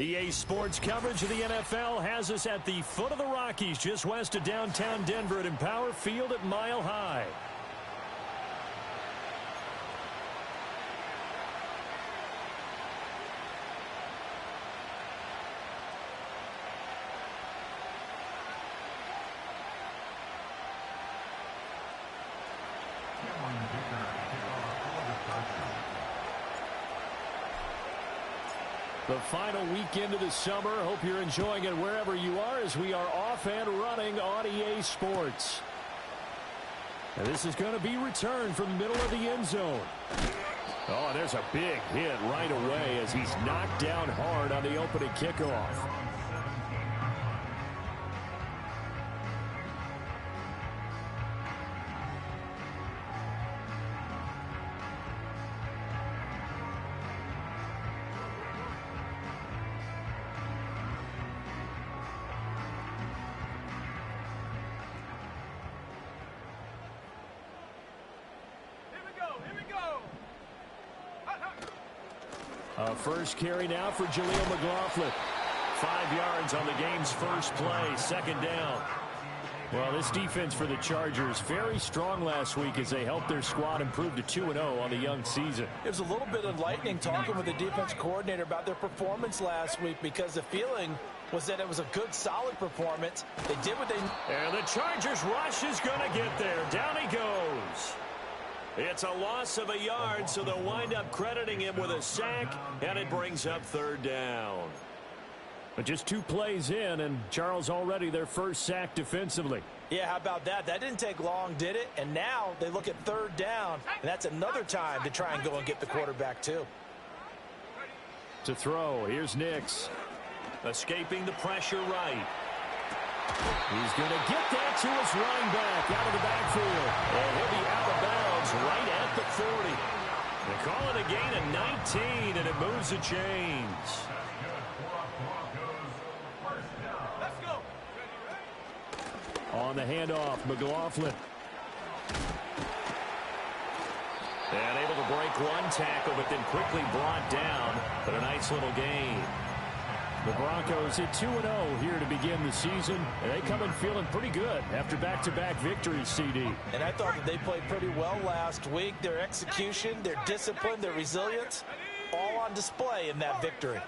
EA Sports coverage of the NFL has us at the foot of the Rockies, just west of downtown Denver at Empower Field at Mile High. The final weekend of the summer. Hope you're enjoying it wherever you are as we are off and running on EA Sports. And this is going to be returned from the middle of the end zone. Oh, there's a big hit right away as he's knocked down hard on the opening kickoff. First carry now for Jaleel McLaughlin. 5 yards on the game's first play, second down. Well, this defense for the Chargers, very strong last week as they helped their squad improve to 2-0 on the young season. It was a little bit enlightening talking with the defense coordinator about their performance last week because the feeling was that it was a good, solid performance. They did what they... And the Chargers rush is going to get there. Down he goes. It's a loss of a yard, so they'll wind up crediting him with a sack, and it brings up third down. But just 2 plays in, and Charles already their first sack defensively. Yeah, how about that? That didn't take long, did it? And now they look at third down, and that's another time to try and go and get the quarterback, too. To throw, here's Nix. Escaping the pressure right. He's going to get that to his running back out of the backfield. And he'll be out of bounds right at the 40. They call it a gain of 19, and it moves the chains. On the handoff, McLaughlin. And able to break one tackle, but then quickly brought down. But a nice little gain. The Broncos at 2-0 here to begin the season. And they come in feeling pretty good after back-to-back victories, CD. And I thought that they played pretty well last week. Their execution, their discipline, their resilience, all on display in that victory.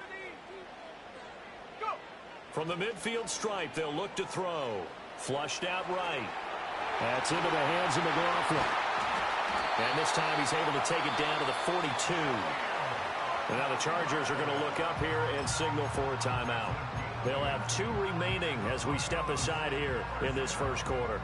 From the midfield stripe, they'll look to throw. Flushed out right. That's into the hands of McLaughlin. And this time he's able to take it down to the 42. And now the Chargers are going to look up here and signal for a timeout. They'll have 2 remaining as we step aside here in this first quarter.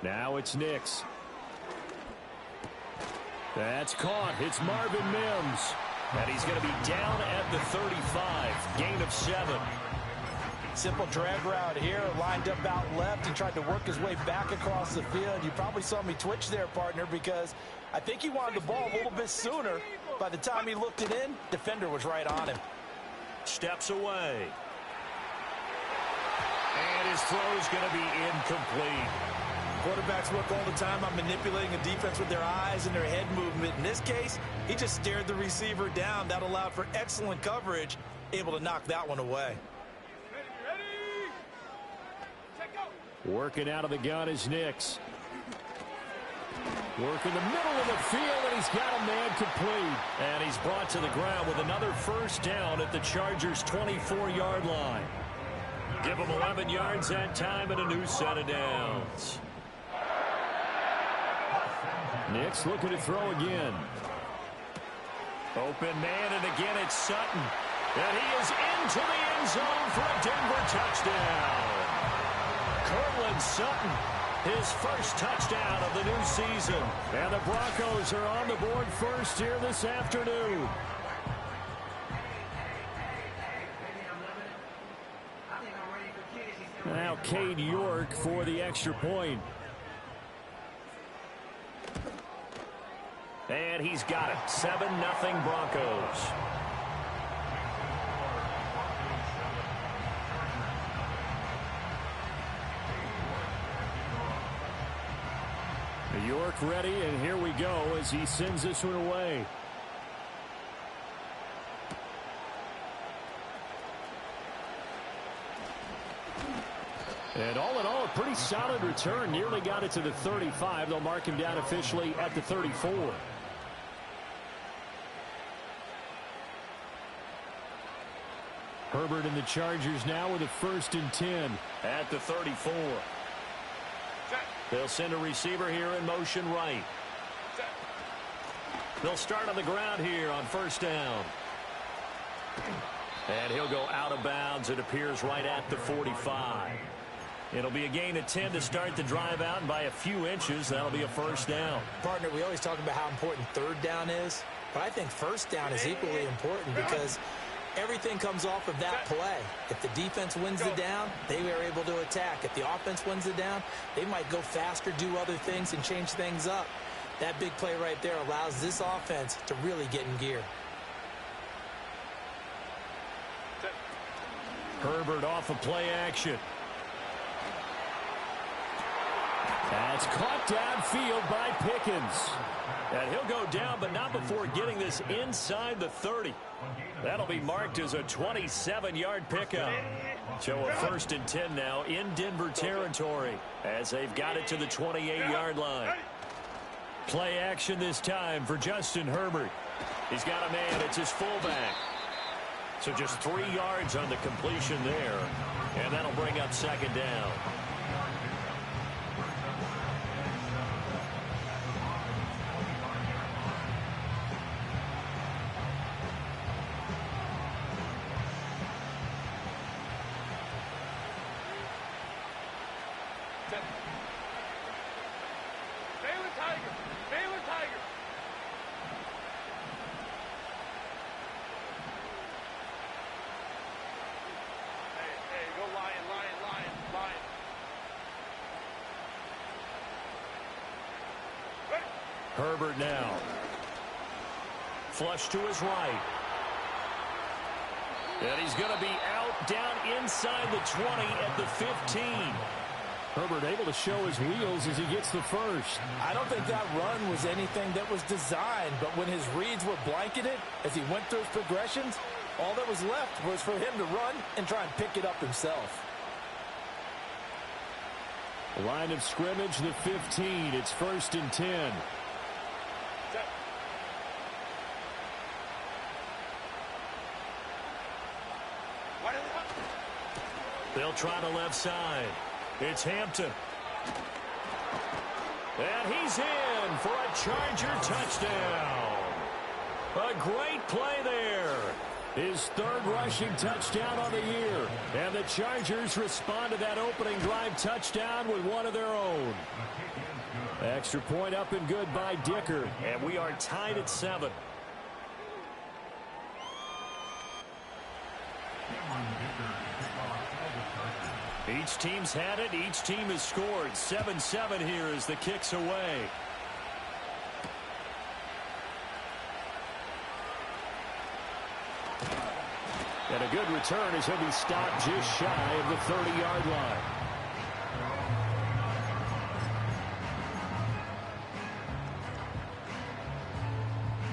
Now it's Nix. That's caught. It's Marvin Mims. And he's going to be down at the 35. Gain of 7. Simple drag route here. Lined up out left. He tried to work his way back across the field. You probably saw me twitch there, partner, because I think he wanted the ball a little bit sooner. By the time he looked it in, defender was right on him. Steps away. And his throw's going to be incomplete. Quarterbacks work all the time on manipulating a defense with their eyes and their head movement. In this case, he just stared the receiver down. That allowed for excellent coverage, able to knock that one away. Working out of the gun is Nix. Working the middle of the field, and he's got a man complete. And he's brought to the ground with another first down at the Chargers' 24-yard line. Give him 11 yards that time and a new set of downs. Nix looking to throw again. Open man, and again it's Sutton. And he is into the end zone for a Denver touchdown. Cortland Sutton, his first touchdown of the new season. And the Broncos are on the board first here this afternoon. Now Cade York for the extra point. And he's got it. 7-0 Broncos. York ready, and here we go as he sends this one away. And all in all, a pretty solid return. Nearly got it to the 35. They'll mark him down officially at the 34. Herbert and the Chargers now with a 1st and 10 at the 34. They'll send a receiver here in motion right. They'll start on the ground here on 1st down. And he'll go out of bounds. It appears right at the 45. It'll be a gain of 10 to start the drive out, and by a few inches, that'll be a 1st down. Partner, we always talk about how important 3rd down is, but I think 1st down is equally important because everything comes off of that play. If the defense wins the down, they are able to attack. If the offense wins the down, they might go faster, do other things, and change things up. That big play right there allows this offense to really get in gear. Herbert off of play action. That's caught downfield by Pickens. And he'll go down, but not before getting this inside the 30. That'll be marked as a 27-yard pickup. So a 1st and 10 now in Denver territory as they've got it to the 28-yard line. Play action this time for Justin Herbert. He's got a man. It's his fullback. So just 3 yards on the completion there. And that'll bring up 2nd down. Herbert now. Flush to his right. And he's going to be out down inside the 20 at the 15. Herbert able to show his wheels as he gets the 1st. I don't think that run was anything that was designed, but when his reads were blanketed as he went through his progressions, all that was left was for him to run and try and pick it up himself. Line of scrimmage, the 15. It's 1st and 10. They'll try the left side. It's Hampton. And he's in for a Charger touchdown. A great play there. His 3rd rushing touchdown on the year. And the Chargers respond to that opening drive touchdown with one of their own. Extra point up and good by Dicker. And we are tied at 7. Each team's had it. Each team has scored. 7-7 here as the kick's away. And a good return as he'll be stopped just shy of the 30-yard line.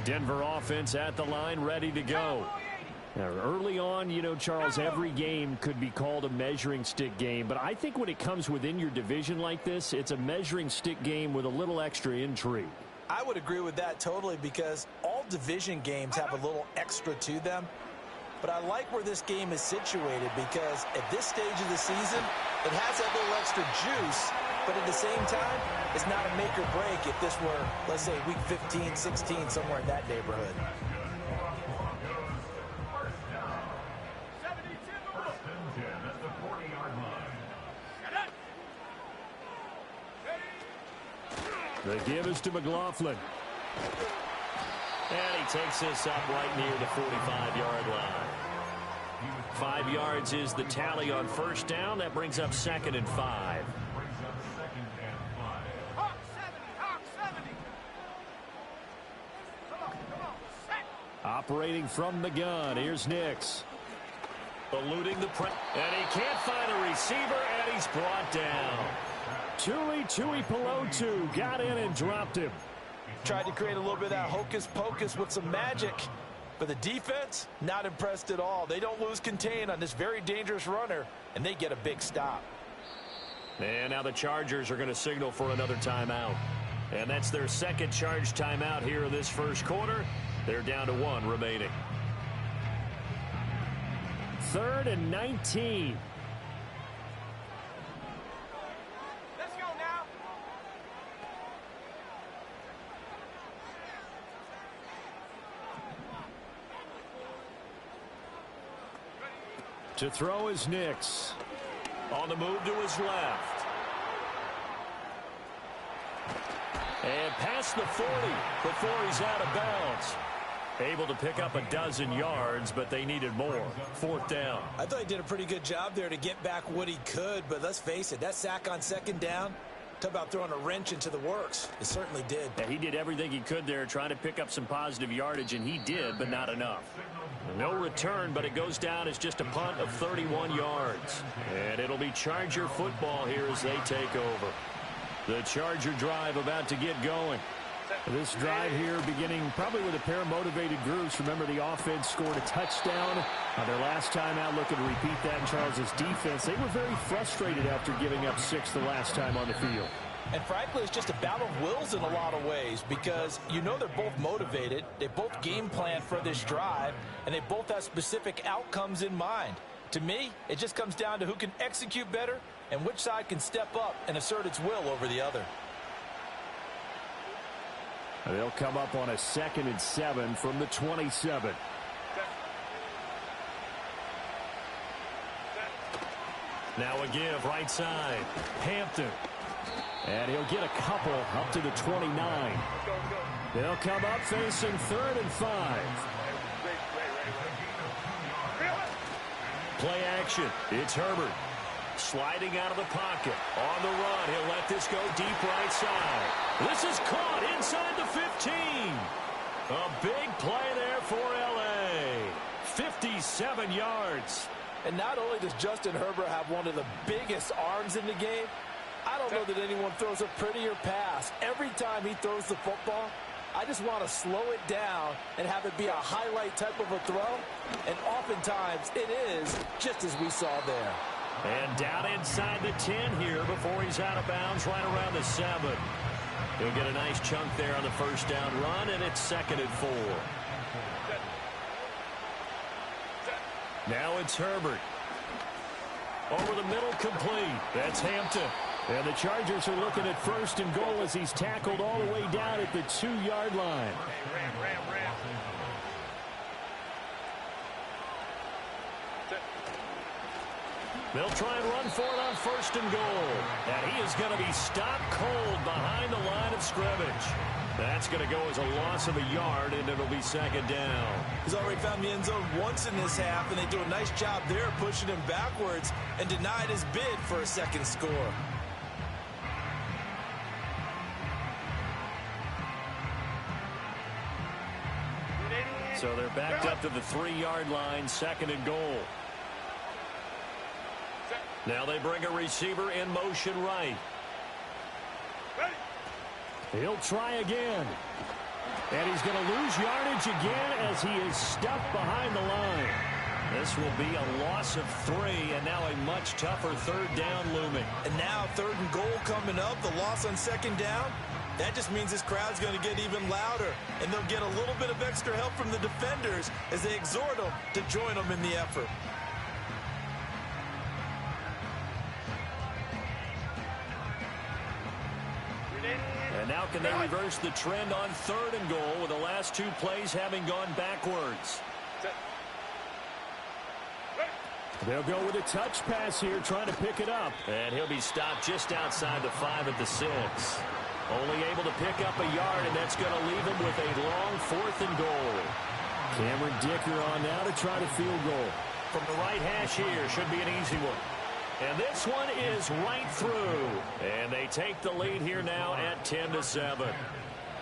Denver offense at the line, ready to go. Now, early on, you know, Charles, every game could be called a measuring stick game. But I think when it comes within your division like this, it's a measuring stick game with a little extra intrigue. I would agree with that totally because all division games have a little extra to them. But I like where this game is situated because at this stage of the season, it has that little extra juice. But at the same time, it's not a make or break if this were, let's say, week 15, 16, somewhere in that neighborhood. The give is to McLaughlin. And he takes this up right near the 45-yard line. 5 yards is the tally on first down. That brings up 2nd and 5. Operating from the gun, here's Nix. Eluding the press, and he can't find a receiver, and he's brought down. Tui Pelotu got in and dropped him. Tried to create a little bit of that hocus pocus with some magic. But the defense, not impressed at all. They don't lose contain on this very dangerous runner, and they get a big stop. And now the Chargers are going to signal for another timeout. And that's their second charge timeout here in this first quarter. They're down to 1 remaining. 3rd and 19. Let's go now. To throw is Nix. On the move to his left. And past the 40 before he's out of bounds. Able to pick up a dozen yards, but they needed more. 4th down. I thought he did a pretty good job there to get back what he could, but let's face it, that sack on 2nd down, talk about throwing a wrench into the works. It certainly did. Yeah, he did everything he could there, trying to pick up some positive yardage, and he did, but not enough. No return, but it goes down as just a punt of 31 yards. And it'll be Charger football here as they take over. The Charger drive about to get going. This drive here beginning probably with a pair of motivated groups. Remember, the offense scored a touchdown on their last time out, looking to repeat that in Charles' defense. They were very frustrated after giving up 6 the last time on the field. And frankly, it's just a battle of wills in a lot of ways because you know they're both motivated. They both game plan for this drive, and they both have specific outcomes in mind. To me, it just comes down to who can execute better and which side can step up and assert its will over the other. They'll come up on a 2nd and 7 from the 27. Now a give right side. Hampton. And he'll get a couple up to the 29. They'll come up facing 3rd and 5. Play action. It's Herbert. Sliding out of the pocket. On the run. He'll let this go deep right side. This is caught inside the 15. A big play there for L.A. 57 yards. And not only does Justin Herbert have one of the biggest arms in the game, I don't know that anyone throws a prettier pass. Every time he throws the football, I just want to slow it down and have it be a highlight type of a throw. And oftentimes it is, just as we saw there. And down inside the 10 here before he's out of bounds right around the 7. He'll get a nice chunk there on the first down run, and it's 2nd and 4. Now it's Herbert. Over the middle, complete. That's Hampton. And the Chargers are looking at 1st and goal as he's tackled all the way down at the 2-yard line. They'll try and run for it on 1st and goal. And he is going to be stopped cold behind the line of scrimmage. That's going to go as a loss of a yard, and it'll be 2nd down. He's already found the end zone once in this half, and they do a nice job there pushing him backwards and denied his bid for a 2nd score. So they're backed up to the 3-yard line, 2nd and goal. Now they bring a receiver in motion right. He'll try again. And he's going to lose yardage again as he is stuck behind the line. This will be a loss of 3, and now a much tougher 3rd down looming. And now 3rd and goal coming up, the loss on 2nd down. That just means this crowd's going to get even louder, and they'll get a little bit of extra help from the defenders as they exhort them to join them in the effort. And now can they reverse the trend on 3rd and goal with the last 2 plays having gone backwards? They'll go with a touch pass here, trying to pick it up. And he'll be stopped just outside the 5 at the 6. Only able to pick up a yard, and that's going to leave him with a long 4th and goal. Cameron Dicker on now to try to field goal. from the right hash here. Should be an easy one. And this one is right through. And they take the lead here now at 10-7.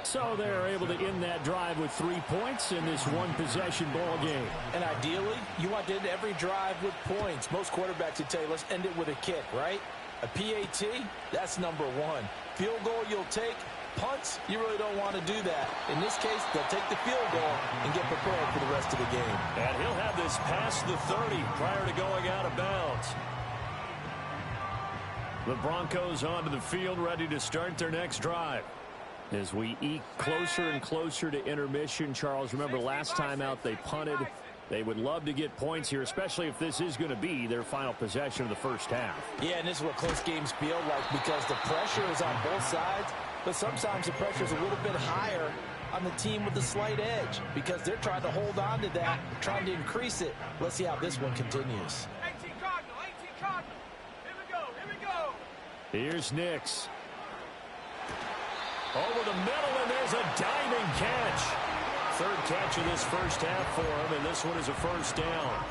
So they're able to end that drive with 3 points in this one-possession ball game. And ideally, you want to end every drive with points. Most quarterbacks would tell you, let's end it with a kick, right? A PAT, that's number one. Field goal you'll take. Punts, you really don't want to do that. In this case, they'll take the field goal and get prepared for the rest of the game. And he'll have this past the 30 prior to going out of bounds. The Broncos onto the field, ready to start their next drive. As we eke closer and closer to intermission, Charles, remember last time out they punted. They would love to get points here, especially if this is going to be their final possession of the first half. Yeah, and this is what close games feel like because the pressure is on both sides, but sometimes the pressure is a little bit higher on the team with the slight edge because they're trying to hold on to that, trying to increase it. Let's see how this one continues. 18 Cardinal, 18 Cardinal. Here we go, here we go. Here's Nix. Over the middle, and there's a diving catch. Third catch of this first half for him, and this one is a first down.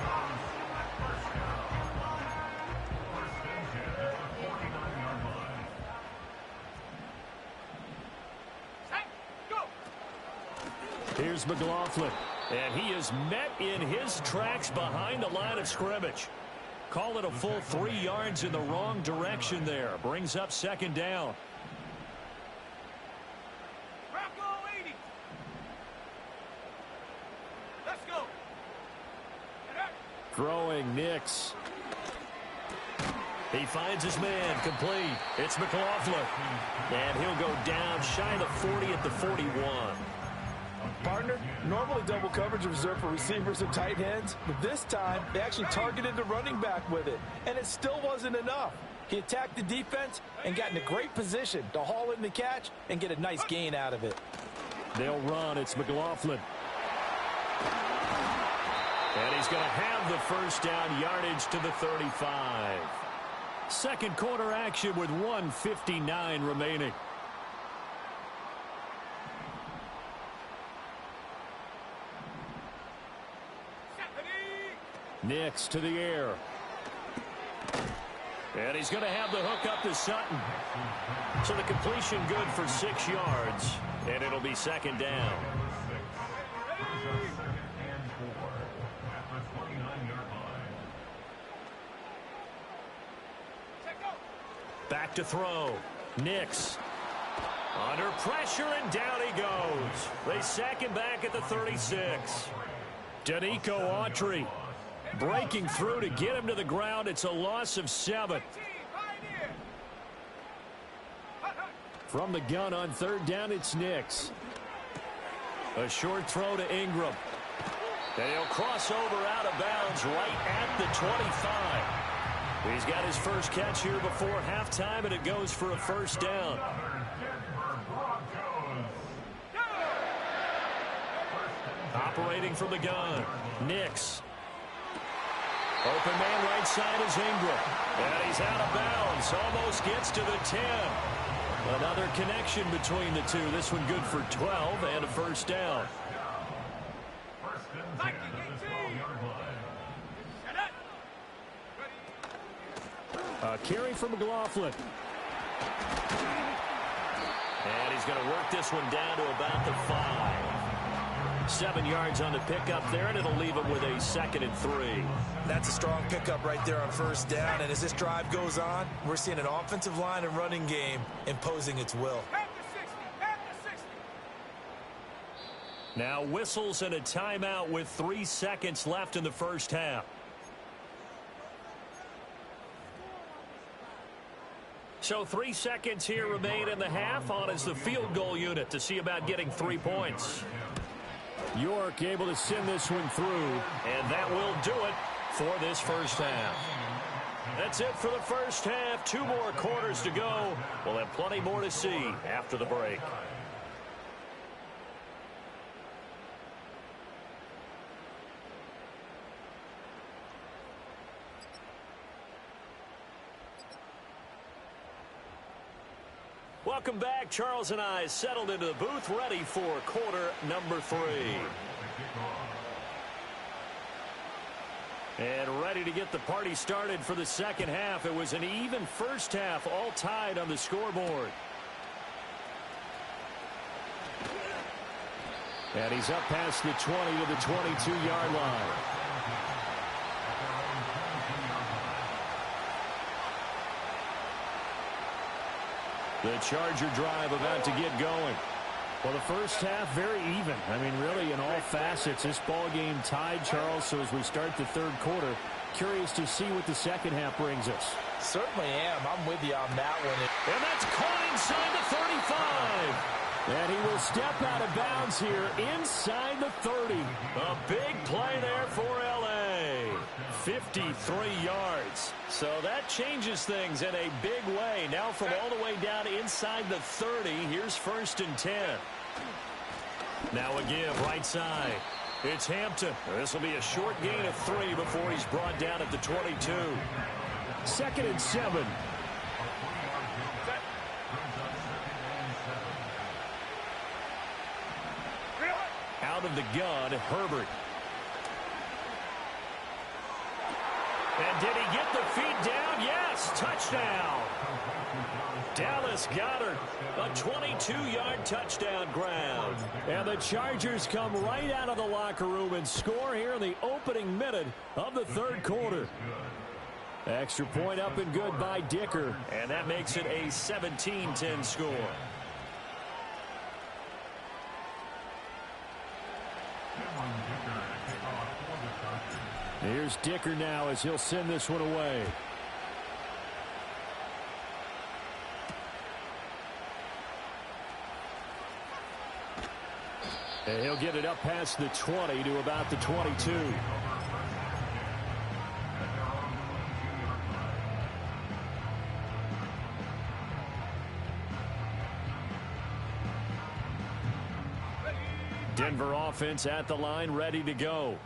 Here's McLaughlin, and he is met in his tracks behind the line of scrimmage. Call it a full 3 yards in the wrong direction there. Brings up second down. Bronco 80. Let's go. Throwing Nix. He finds his man, complete. It's McLaughlin. And he'll go down shy of the 40 at the 41. Partner, normally double coverage is reserved for receivers and tight ends, but this time they actually targeted the running back with it, and it still wasn't enough. He attacked the defense and got in a great position to haul in the catch and get a nice gain out of it. They'll run. It's McLaughlin. And he's going to have the first down, yardage to the 35. Second quarter action with 1:59 remaining. Nix to the air. And he's going to have the hook up to Sutton. So the completion good for 6 yards. And it'll be second down. Back to throw. Nix. Under pressure, and down he goes. They sack him back at the 36. Danico Autry breaking through to get him to the ground. It's a loss of 7. From the gun on third down, it's Nix. A short throw to Ingram. And he'll cross over out of bounds right at the 25. He's got his first catch here before halftime, and it goes for a first down. Operating from the gun, Nix. Open man right side is Ingram. And he's out of bounds. Almost gets to the 10. Another connection between the two. This one good for 12 and a first down. A carry for McLaughlin. And he's going to work this one down to about the 5. 7 yards on the pickup there, and it'll leave him with a 2nd and 3. That's a strong pickup right there on first down, and as this drive goes on, we're seeing an offensive line and running game imposing its will. Now whistles and a timeout with 3 seconds left in the first half. So 3 seconds here remain in the half. On is the field goal unit to see about getting 3 points. York able to send this one through, and that will do it for this first half. That's it for the first half. 2 more quarters to go. We'll have plenty more to see after the break. Welcome back. Charles and I settled into the booth, ready for quarter number 3. And ready to get the party started for the second half. It was an even first half, all tied on the scoreboard. And he's up past the 20 to the 22-yard line. The Charger drive about to get going. Well, the first half, very even. I mean, really, in all facets, this ball game tied, Charles. So as we start the third quarter, curious to see what the second half brings us. Certainly am. I'm with you on that one. And that's caught inside the 35. And he will step out of bounds here inside the 30. A big play there for L.A. 53 yards. So that changes things in a big way. Now from all the way down inside the 30, here's 1st and 10. Now a give right side. It's Hampton. This will be a short gain of 3 before he's brought down at the 22. 2nd and 7. Out of the gun, Herbert. And did he get the feet down? Yes, touchdown. Dallas Goedert, a 22-yard touchdown grab. And the Chargers come right out of the locker room and score here in the opening minute of the third quarter. Extra point up and good by Dicker. And that makes it a 17-10 score. Here's Dicker now as he'll send this one away. And he'll get it up past the 20 to about the 22. Denver offense at the line, ready to go.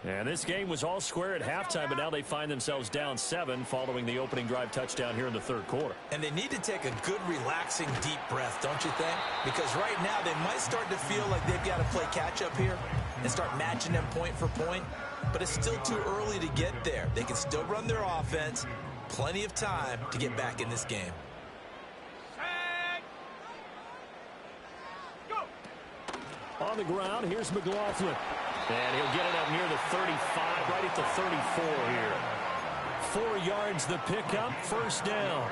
And this game was all square at halftime, but now they find themselves down 7 following the opening drive touchdown here in the third quarter. And they need to take a good, relaxing, deep breath, don't you think? Because right now they might start to feel like they've got to play catch-up here and start matching them point for point. But it's still too early to get there. They can still run their offense. Plenty of time to get back in this game. On the ground, here's McLaughlin. And he'll get it up near the 35, right at the 34 here. 4 yards the pickup, first down.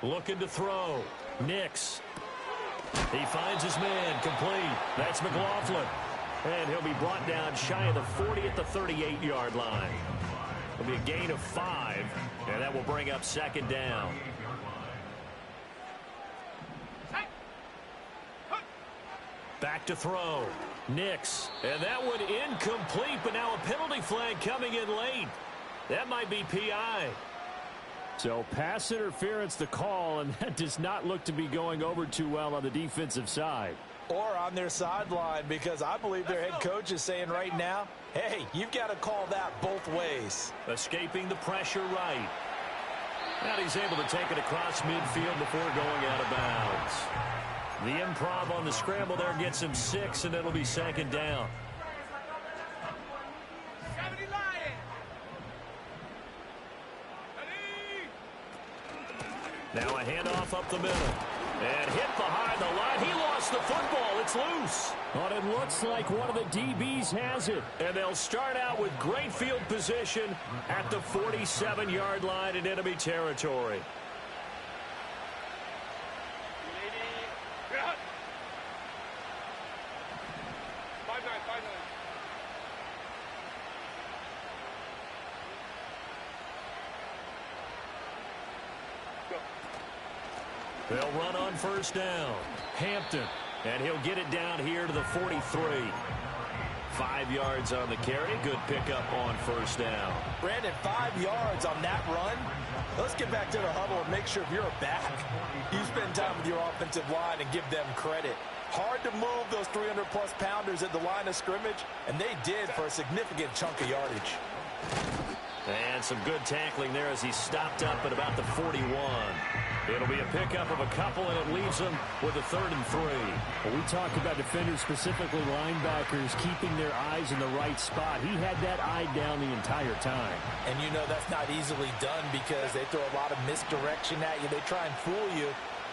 Looking to throw. Nix. He finds his man, complete. That's McLaughlin. And he'll be brought down shy of the 40 at the 38-yard line. It'll be a gain of 5, and that will bring up second down. Back to throw. Nix. And that one incomplete, but now a penalty flag coming in late. That might be PI. So pass interference the call, and that does not look to be going over too well on the defensive side. Or on their sideline, because I believe their head coach is saying right now, hey, you've got to call that both ways. Escaping the pressure right. And he's able to take it across midfield before going out of bounds. The improv on the scramble there gets him 6, and it'll be second down. Now a handoff up the middle. And hit behind the line. He lost the football. It's loose. But it looks like one of the DBs has it. And they'll start out with great field position at the 47-yard line in enemy territory. They'll run on first down. Hampton. And he'll get it down here to the 43. 5 yards on the carry. Good pickup on first down. Brandon, 5 yards on that run. Let's get back to the huddle and make sure if you're a back, you spend time with your offensive line and give them credit. Hard to move those 300-plus pounders at the line of scrimmage, and they did for a significant chunk of yardage. And some good tackling there as he stopped up at about the 41. It'll be a pickup of a couple, and it leaves him with a 3rd and 3. Well, we talk about defenders, specifically linebackers, keeping their eyes in the right spot. He had that eye down the entire time. And you know that's not easily done because they throw a lot of misdirection at you. They try and fool you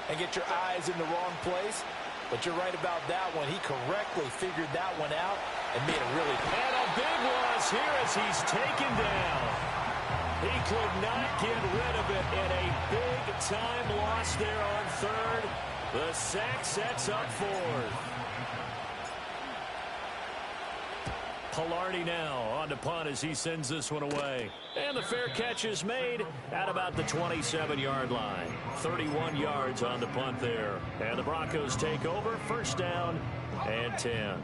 and get your eyes in the wrong place. But you're right about that one. He correctly figured that one out and made a really... And a big loss here as he's taken down. He could not get rid of it, and a big-time loss there on 3rd. The sack sets up 4th. Palardy now on to punt as he sends this one away. And the fair catch is made at about the 27-yard line. 31 yards on the punt there. And the Broncos take over, 1st down and 10.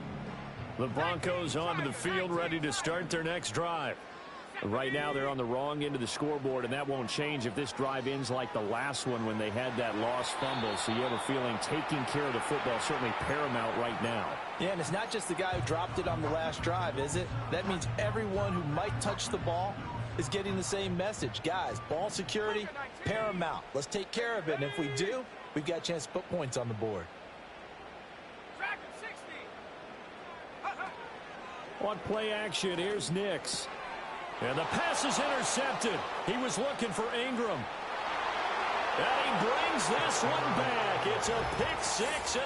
The Broncos onto the field, ready to start their next drive. Right now they're on the wrong end of the scoreboard, and that won't change if this drive ends like the last one when they had that lost fumble. So you have a feeling taking care of the football certainly paramount right now. Yeah, and it's not just the guy who dropped it on the last drive, is it? That means everyone who might touch the ball is getting the same message. Guys, ball security, paramount. Let's take care of it, and if we do, we've got a chance to put points on the board. On play action, here's Nix. And the pass is intercepted. He was looking for Ingram. And he brings this one back. It's a pick 6.